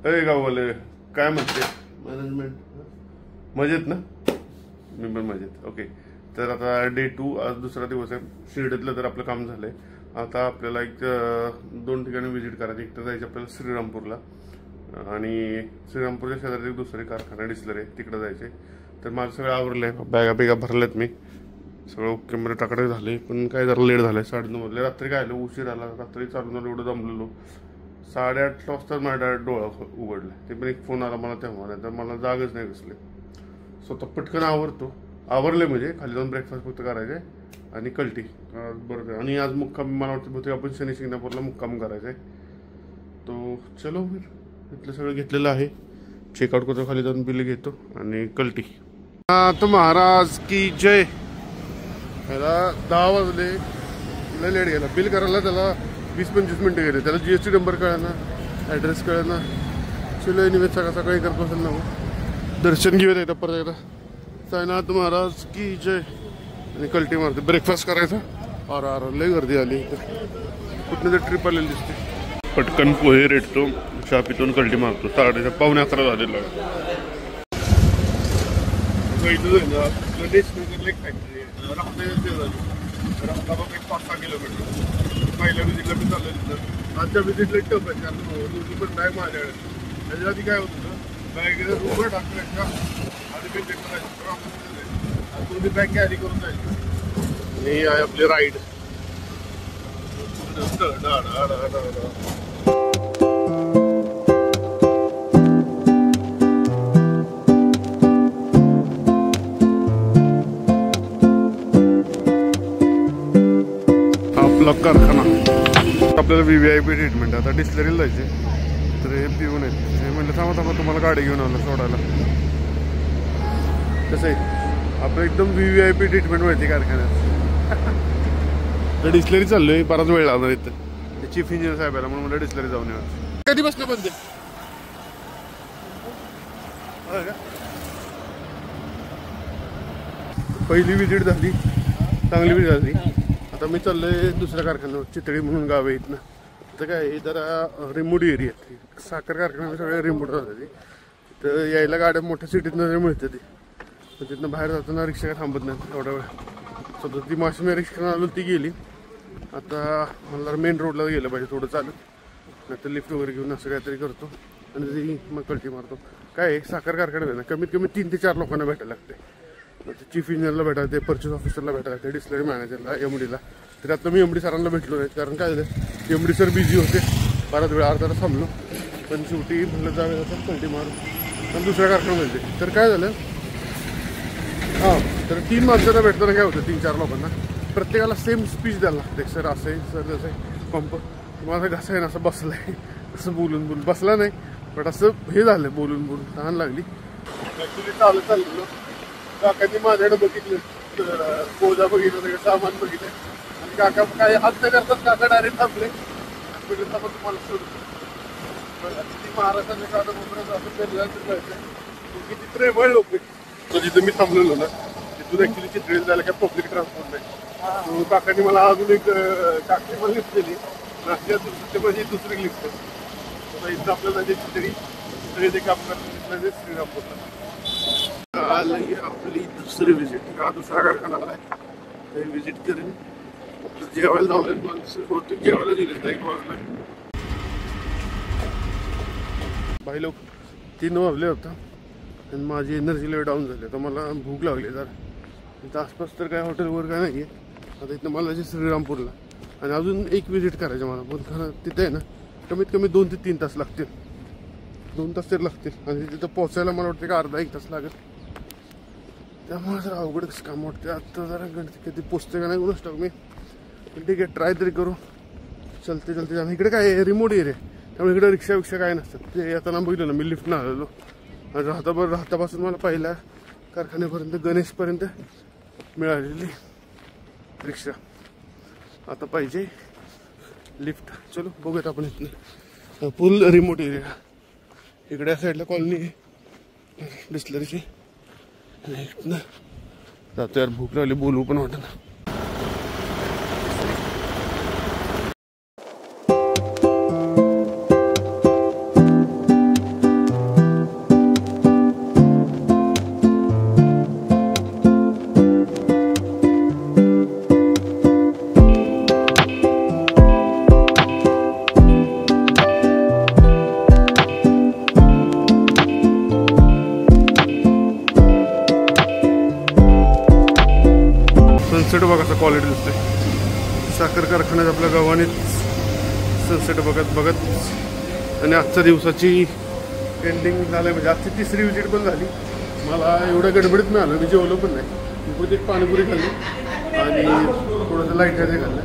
अरे गाववाले काय म्हणते मॅनेजमेंट मजेत ना? मी पण मजेत. ओके, तर आता डे 2 आज दुसरा दिवस आहे. शिर्डीतलं तर आपलं काम झालंय. आता आपल्याला एक 2 ठिकाणी व्हिजिट करायची. एक तर जायचं आपल्याला श्रीरामपूरला आणि श्रीरामपूरच्या शेजारी एक दुसरे कारखाना डिस्लरी आहे तिकडे जायचे. तर माझं सगळं आवरलंय, बॅगा भरल्यात मी सगळं ओके मध्ये टाकडे झाले. पण काय जरा लेट झालंय, 9:30 वाजले. रात्री काय आलं उशीर आला, रात्री चालून झालं एवढं जमलेलो 8:30 वाजता माझ्या डोळा उघडला. ते पण एक फोन आला मला तेव्हा, नाही तर मला जागच नाही बसले. स्वतः पटकन आवरले म्हणजे खाली जाऊन ब्रेकफास्ट फक्त करायचे आणि कल्टी बरोबर. आणि आज मुक्काम मला वाटतं बहुतेक आपण शनी शिंगणापूरला मुक्काम करायचा आहे. तो चलो इथलं सगळं घेतलेलं आहे. चेकआउट करतो, खाली जाऊन बिल घेतो आणि कल्टी. तो महाराज की जय. त्याला 10 वाजले, तिला लेट गेला. बिल करायला त्याला 20-25 मिनटं गेले. त्याला GST नंबर कळना, ॲड्रेस कळना. चलो एनिवे सकाळी करत असेल ना. दर्शन घेऊया एकदा परत एकदा. साईनाथ महाराज की जय. आणि कल्टी मारते. ब्रेकफास्ट करायचा. और लय गर्दी आली. कुठनं तर ट्रिप आलेली दिसते. पटकन पोहे रेटतो, चहा पितून कल्टी मारतो. 11:15 झालेला. एक 5-6 किलोमीटर पहिल्या विजिटला मी चाललं तिथं. आजच्या विजिटला टफ आहे कारण दोन्ही पण बॅग माझ्याकडे. त्याच्या आधी काय होतं, बॅग रूमवर टाकण्याच्या आधी मी चेक करायचं, दोन्ही बॅग कॅरी करून जायचं. आणि आपली राईड आपला कारखाना. आपल्याला VVIP ट्रीटमेंट. आता डिस्लरीला जायचे तर हे पिऊन आहेत. हे म्हटलं थांबा तुम्हाला गाडी घेऊन आलं सोडायला. कसं आहे आपलं एकदम VVIP ट्रीटमेंट मिळते कारखान्यात. तर डिस्लरी चाललोय, बराच वेळ लागणार इथं. चीफ इंजिनियर साहेबाला म्हणून मला डिस्लरी जाऊन येणार. कधी बसलं बंद पहिली विजिट झाली, चांगली विजिट झाली. आता मी चाललोय दुसऱ्या कारखान्यावर, चितळी म्हणून गाव आहे इथनं. तर काय जरा रिमोट एरिया आहे. साखर कारखान्यात सगळ्या रिमोट राहतात. तर यायला गाड्या मोठ्या सिटीतनं मिळते ती. तिथनं बाहेर जाताना रिक्षा काय थांबत नाही एवढा वेळ. स्वतः ती माशी रिक्षा आलो ती गेली. आता मला मेन रोडला गेलं पाहिजे थोडं चालत, नाही तर लिफ्ट वगैरे घेऊन असं काहीतरी करतो आणि ती मग कल्टी मारतो. काय साखर कारखान्यात ना कमीत कमी 3 ते 4 लोकांना भेटायला लागते. चीफ इंजिनियरला भेटायला लागते, परचेस ऑफिसरला भेटायला लागते, डिस्लरी मॅनेजरला, MDला. तर आता मी MD सरांना भेटलो नाही कारण काय झालं MD सर बिझी होते. बराच वेळ अर्धा तास थांबलो. पण शेवटी म्हटलं जावे आता कल्टी मारू आणि दुसऱ्या कारखान्यामध्ये. तर काय झालं, तर 3 माणसांना भेटताना काय होतं 3-4 लोकांना प्रत्येकाला सेम स्पीच द्यायला लागते. सर असं आहे, सर जसं आहे, पंप माझा घसा आहे ना असं बसला आहे. असं बोलून बसला नाही पण असं हे झालं बोलून तहान लागली. ॲक्च्युली चाललेलो काकांनी माझ्याकडे बघितलं, पोजा बघितलं, सगळं सामान बघितलं आणि काका काय हात नाही करतात. काका डायरेक्ट थांबले. तुम्हाला सोडतो महाराष्ट्राच्या काका कोपऱ्यात असं कळतं किती प्रेमळ लोक. तो जिथं मी थांबलेलो ना तिथून ऍक्च्युली चित्रेला जायला काय पब्लिक ट्रान्सपोर्ट नाही. काकांनी मला अजून एक टाकी मला लिफ्ट दिली. माझी दुसरी लिफ्ट आहे. इथं आपल्याला जे चित्रे जे काम करतात ते श्रीरामपूरला आपली दुसरी विजिट. हा दुसरा कारखाना आहे, ते विजिट करेन. जेवायला जाऊन होते, जेवायला दिले 1 वाजला. बाई लोक 3 वाजले होता आणि माझी एनर्जी लेवल डाऊन झाली. तर मला भूक लागली जरा. इथं आसपास तर काय हॉटेलवर काय नाही आहे. आता इथं मला जे श्रीरामपूरला आणि अजून एक विजिट करायचं मला. पण खरं तिथे आहे ना कमीत कमी 2 ते 3 तास लागतील. 2 तास तरी लागतील. आणि तिथं पोचायला मला वाटतं की अर्धा-1 तास लागेल. त्यामुळे जरा अवघड कसं काम वाटते. आत्ता जरा गणती कधी पोचते का नाही कोणाच टाक मी. पण ठीक आहे, ट्राय तरी करू. चलते आणि इकडे काय रिमोट एरिया त्यामुळे इकडे रिक्षा काय नसतात. ते येताना बघितलं ना मी लिफ्टनं आलेलो आणि राहतापासून मला पहिल्या कारखान्यापर्यंत गणेशपर्यंत मिळालेली रिक्षा. आता पाहिजे लिफ्ट. चलो बघूयात आपण इथनं. फुल रिमोट एरिया. इकडे साईडला कॉलनी डिस्लरीची. इथनं जातो यार, भूक लागली, बोलू पण वाटत ना. क्वालिटी दिसते. साखर कारखान्यात आपल्या गावानेच सनसेट बघत बघत आणि आजच्या दिवसाची एंडिंग झालं. म्हणजे आजची तिसरी विजिट पण झाली. मला एवढ्या गडबडीत नाही आलं, मी जेवलो पण नाही. मी एक पाणीपुरी खाल्ली आणि थोडंसं लाईट आहे खाल्लं.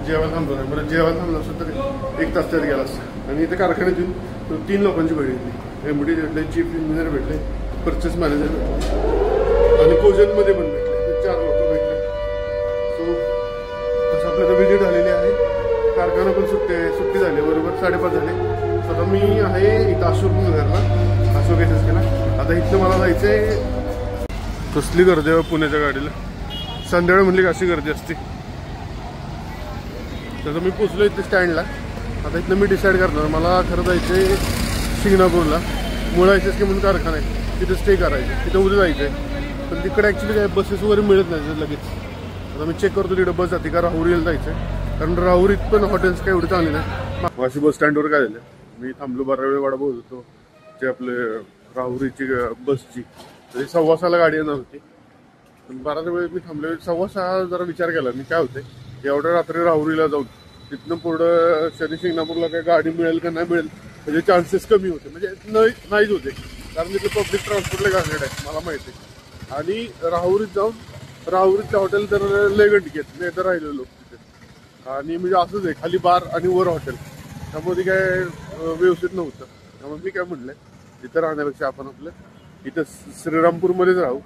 जेवायला थांबलो नाही. बरं जेवायला थांबलं असतं तरी 1 तास त्यात गेला असतं. आणि इथे कारखान्यातून 3 लोकांची भेट घेतली. MD भेटले, चीफ इंजिनियर भेटले, परचेस मॅनेजर भेटले आणि कोजनमध्ये पण भेटले. 4 लोक भेटले. सो तसं आपल्याला विजिट झालेली आहे. कारखाना पण सुट्टी झाली. बरोबर 5:30 झाले. स्वतः मी आहे इथं अशोक नगरला, अशोक SSKला. आता इथलं मला जायचंय. कसली गर्दी आहे पुण्याच्या गाडीला. संध्याकाळी म्हणली अशी गर्दी असते. तसं मी पोचलो इथे स्टँडला. आता इथनं मी डिसाईड करणार. मला खरं जायचंय शिंगणापूरला. मुळा SSK म्हणून कारखाना आहे, तिथे स्टे करायचं. तिथं उद्या जायचं आहे. पण तिकडे ॲक्च्युली काय बसेस वगैरे मिळत नाही लगेच. आता मी चेक करतो तिकडे बस जाते का राहुरीला जायचं आहे. कारण राहुरीत पण हॉटेल्स काय एवढी चांगली नाही. अशी बस स्टँडवर काय झालं, मी थांबलो 12 वेळ वाडा बघत होतो. ते आपले राहुरीची बसची तरी 6:15ला गाडी येणार होती. पण 12 वेळ मी थांबलो. 6:15 जरा विचार केला मी, काय होते एवढ्या रात्री राहुरीला जाऊन तिथनं पुढं शनी शिंगणापूरला काय गाडी मिळेल का नाही मिळेल म्हणजे चान्सेस कमी होते. म्हणजे नाहीच होते. कारण तिथलं पब्लिक ट्रान्सपोर्टला गाडी आहे मला माहिती आहे. आणि राहुरीत जाऊन राहुरीतल्या हॉटेल तर लय गंडी घेत नाही तर राहिलेलो लोक तिथे. आणि म्हणजे असंच आहे, खाली बार आणि वर हॉटेल. त्यामध्ये काय व्यवस्थित नव्हतं. त्यामुळे मी काय म्हणलंय, तिथं राहण्यापेक्षा आपण आपलं इथं श्रीरामपूरमध्येच राहू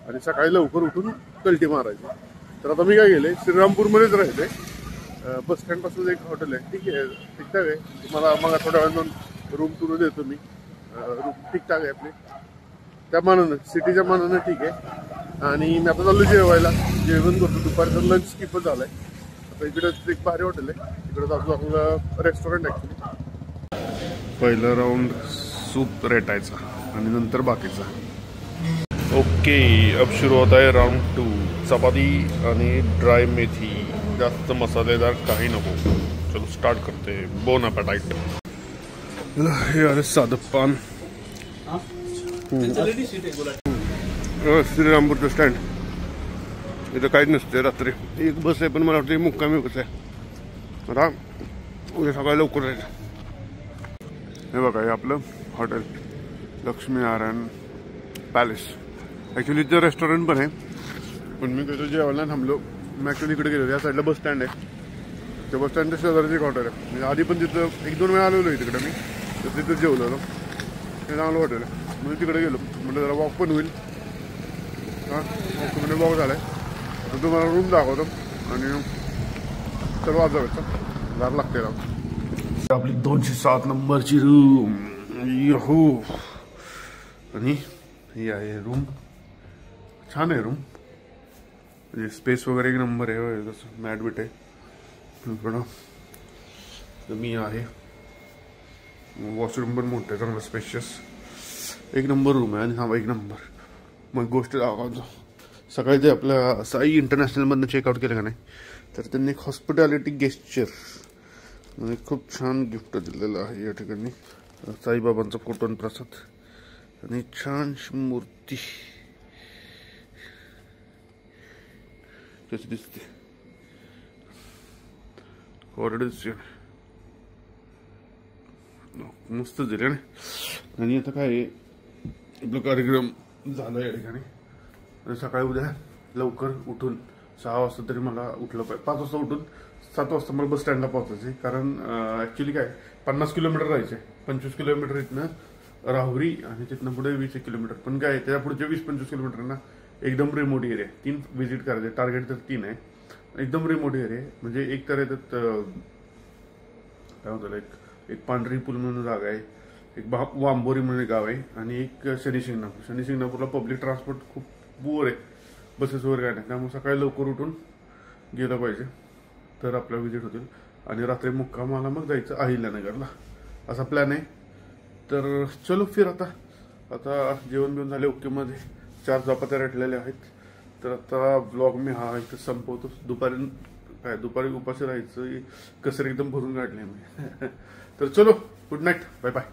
आणि सकाळी लवकर उठून कल्टी मारायची. तर आता मी काय केलंय, श्रीरामपूरमध्येच राहिले. बस स्टँड पासून एक हॉटेल आहे. ठीक आहे, ठीकठाक आहे. तुम्हाला मग थोड्या वेळानं रूम टूर देतो मी. रूम ठीकठाक आहे आपली, त्या मानानं सिटीच्या मानानं ठीक आहे. आणि मी आता चाललो जेवायला. जेवण करतो. दुपारचं लंच स्किपच झालंय. आता इकडे एक भारी हॉटेल आहे, इकडे जातो आपलं रेस्टॉरंट ॲक्च्युली. पहिलं राऊंड सूप रेटायचा आणि नंतर बाकीचा. ओके, अब शुरू होता है राउंड 2. चपाती आणि ड्राय मेथी, जास्त मसालेदार काही नको. चलो स्टार्ट करते. Bone appetite. हे अरे साधं पान. श्रीरामपूरचं स्टँड इथं काहीच नसते. रात्री एक बस आहे, पण मला वाटतं मुक्कामी बस आहे. आता उद्या सकाळी लवकर जायचं. हे बघा, हे आपलं हॉटेल लक्ष्मीनारायण पॅलेस. ॲक्च्युली इथं रेस्टॉरंट पण आहे, पण मी गेलो जेवायला थांबलो. मी ॲक्च्युली इकडे गेलो. या साईडला बस स्टँड आहे. त्या बस स्टँडच्या शेजारीच एक हॉटेल आहे. म्हणजे आधी पण तिथं 1-2 वेळा आलेलो आहे तिकडे मी. तर तिथं जेवलो होतो. हे चांगलं हॉटेल आहे. म्हणजे तिकडे गेलो. म्हणजे जरा वॉक पण होईल. हां, म्हणजे वॉक झाला आहे. तर तुम्हाला रूम दाखवतो आणि सर्व आज जायचं दार लागते राव. आपली 207 नंबरची रूम. हो, आणि ही आहे रूम. छान आहे रूम. म्हणजे स्पेस वगैरे एक नंबर आहे. जसं मॅट बिट आहे इकडं. तर मी आहे. वॉशरूम पण मोठं आहे, चांगलं स्पेशियस. एक नंबर रूम आहे. आणि हा एक नंबर. मग गोष्ट दाखवतो. सकाळी ते आपल्या साई इंटरनॅशनलमधनं चेकआउट केलं का नाही, तर त्यांनी एक हॉस्पिटॅलिटी गेस्चर म्हणजे खूप छान गिफ्ट दिलेलं आहे या ठिकाणी. साईबाबांचा फोटो आणि प्रसाद आणि छानशी मूर्ती कशी दिसते. ऑर्डर मस्त दिले ना. आणि आता काय आपला कार्यक्रम झाला या ठिकाणी. सकाळी उद्या लवकर उठून 6 वाजता तरी मला उठलं पाहिजे. 5 वाजता उठून 7 वाजता मला बस स्टँडला पोहोचायचे. कारण ॲक्च्युली काय 50 किलोमीटर राहायचे. 25 किलोमीटर इथनं राहुरी आणि तिथनं पुढे 20 किलोमीटर. पण काय त्या पुढचे 20-25 किलोमीटर ना एकदम रिमोट एरिया. 3 व्हिजिट करायचे. टार्गेट तर 3 आहे. एकदम रिमोट एरिया. म्हणजे एक तर येतात काय होतं, एक पांढरी पूल म्हणून जागा आहे, एक वांबोरी म्हणून गाव आहे, आणि एक शनी शिंगणापूर. शनी शिंगणापूरला पब्लिक ट्रान्सपोर्ट खूप बुअर आहे. बसेस वगैरे काय नाही. त्यामुळे सकाळी लवकर उठून गेलं पाहिजे तर आपल्या व्हिजिट होतील. आणि रात्री मुक्कामाला मग जायचं अहिल्यानगरला, असा प्लॅन आहे. तर चलो फिर. आता जेवण बिवून झाले ओकेमध्ये. 4 चपात्या रेटलेल्या आहेत. तर आता ब्लॉग मी हा इथं संपवतो. दुपारी उपाशी राहायचं कसर एकदम भरून काढले मी. तर चलो, गुड नाईट, बाय बाय.